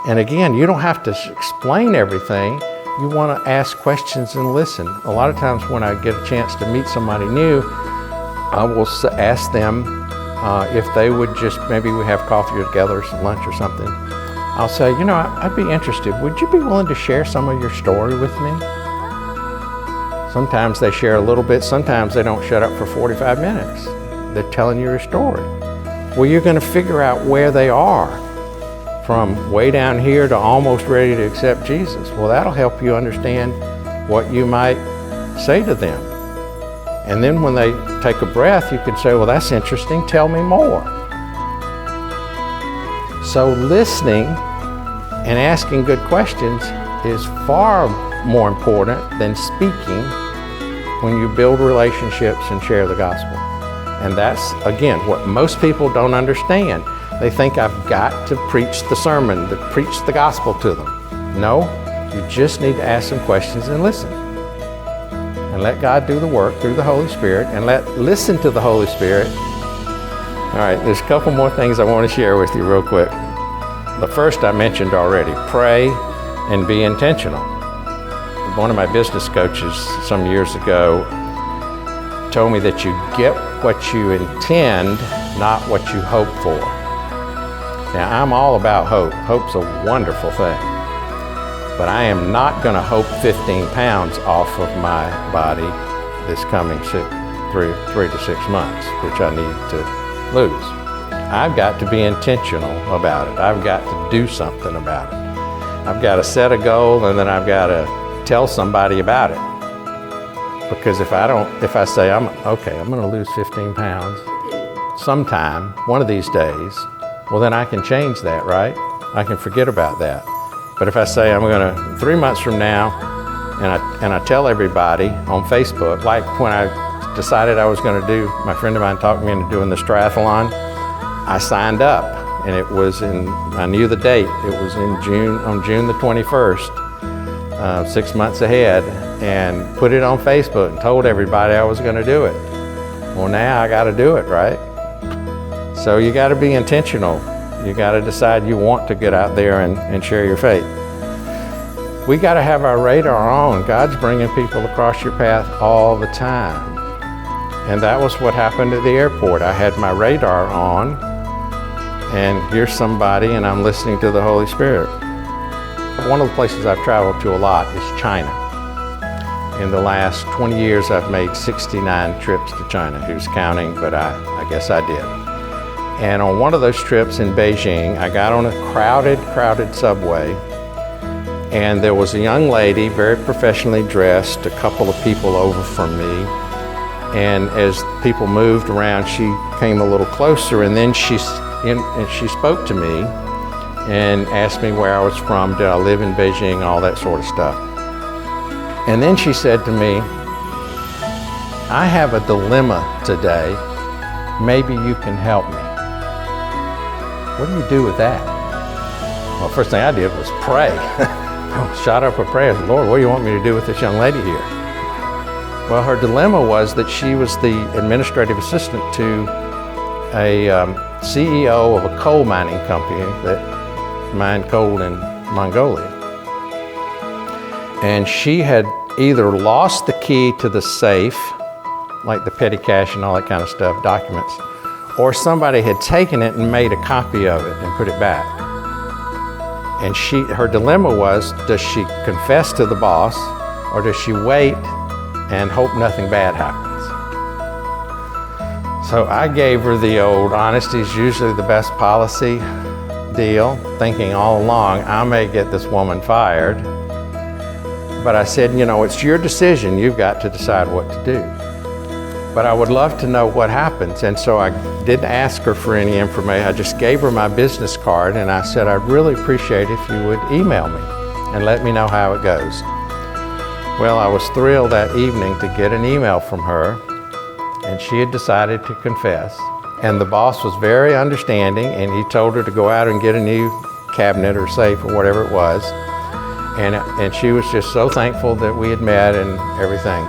And again, you don't have to explain everything. You want to ask questions and listen. A lot of times when I get a chance to meet somebody new, I will ask them if they would just, maybe we have coffee together or some lunch or something. I'll say, you know, I'd be interested. Would you be willing to share some of your story with me? Sometimes they share a little bit. Sometimes they don't shut up for 45 minutes. They're telling you a story. Well, you're going to figure out where they are from way down here to almost ready to accept Jesus. Well, that'll help you understand what you might say to them. And then when they take a breath, you can say, well, that's interesting. Tell me more. So listening and asking good questions is far more important than speaking when you build relationships and share the gospel. And that's, again, what most people don't understand. They think I've got to preach the sermon, to preach the gospel to them. No, you just need to ask some questions and listen. And let God do the work through the Holy Spirit, and listen to the Holy Spirit. All right, there's a couple more things I want to share with you real quick. The first I mentioned already, pray and be intentional. One of my business coaches some years ago told me that you get what you intend, not what you hope for. Now, I'm all about hope. Hope's a wonderful thing. But I am not going to hope 15 pounds off of my body this coming 3 to 6 months, which I need to lose. I've got to be intentional about it. I've got to do something about it. I've got to set a goal, and then I've got to tell somebody about it. Because if I say, I'm going to lose 15 pounds sometime, one of these days, well, then I can change that, right? I can forget about that. But if I say I'm going to, 3 months from now, and I tell everybody on Facebook, like when I decided I was going to do, my friend of mine talked me into doing this triathlon, I signed up, and it was I knew the date, it was on June the 21st, 6 months ahead, and put it on Facebook and told everybody I was going to do it. Well, now I got to do it, right? So you got to be intentional. You got to decide you want to get out there and share your faith. We got to have our radar on. God's bringing people across your path all the time. And that was what happened at the airport. I had my radar on, and here's somebody, and I'm listening to the Holy Spirit. One of the places I've traveled to a lot is China. In the last 20 years, I've made 69 trips to China. Who's counting? But I guess I did. And on one of those trips in Beijing, I got on a crowded subway, and there was a young lady, very professionally dressed, a couple of people over from me. And as people moved around, she came a little closer, and then she spoke to me and asked me where I was from, did I live in Beijing, all that sort of stuff. And then she said to me, I have a dilemma today. Maybe you can help me. What do you do with that? Well, first thing I did was pray. I shot up a prayer. I said, Lord, what do you want me to do with this young lady here? Well, her dilemma was that she was the administrative assistant to a CEO of a coal mining company that mined coal in Mongolia. And she had either lost the key to the safe, like the petty cash and all that kind of stuff, documents, or somebody had taken it and made a copy of it and put it back. And her dilemma was, does she confess to the boss, or does she wait and hope nothing bad happens? So I gave her the old honesty is usually the best policy deal, thinking all along I may get this woman fired. But I said, you know, it's your decision. You've got to decide what to do. But I would love to know what happens. And so I didn't ask her for any information. I just gave her my business card, and I said, I'd really appreciate if you would email me and let me know how it goes. Well, I was thrilled that evening to get an email from her, and she had decided to confess. And the boss was very understanding, and he told her to go out and get a new cabinet or safe or whatever it was. And she was just so thankful that we had met and everything.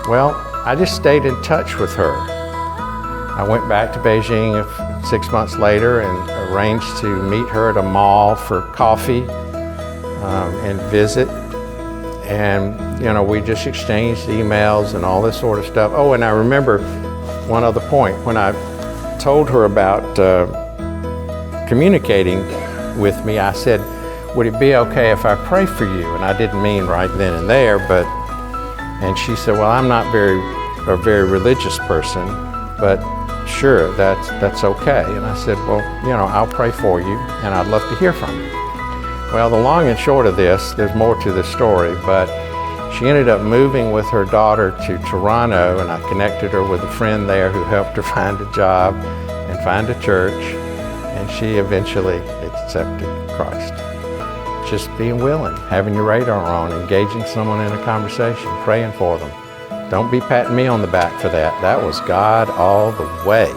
Well, I just stayed in touch with her. I went back to Beijing 6 months later and arranged to meet her at a mall for coffee and visit. And, we just exchanged emails and all this sort of stuff. Oh, and I remember one other point. When I told her about communicating with me, I said, would it be okay if I pray for you? And I didn't mean right then and there, and she said, well, I'm not a very religious person, but sure, that's okay. And I said, well, I'll pray for you, and I'd love to hear from you. Well, the long and short of this, there's more to this story, but she ended up moving with her daughter to Toronto, and I connected her with a friend there who helped her find a job and find a church, and she eventually accepted Christ. Just being willing, having your radar on, engaging someone in a conversation, praying for them. Don't be patting me on the back for that. That was God all the way.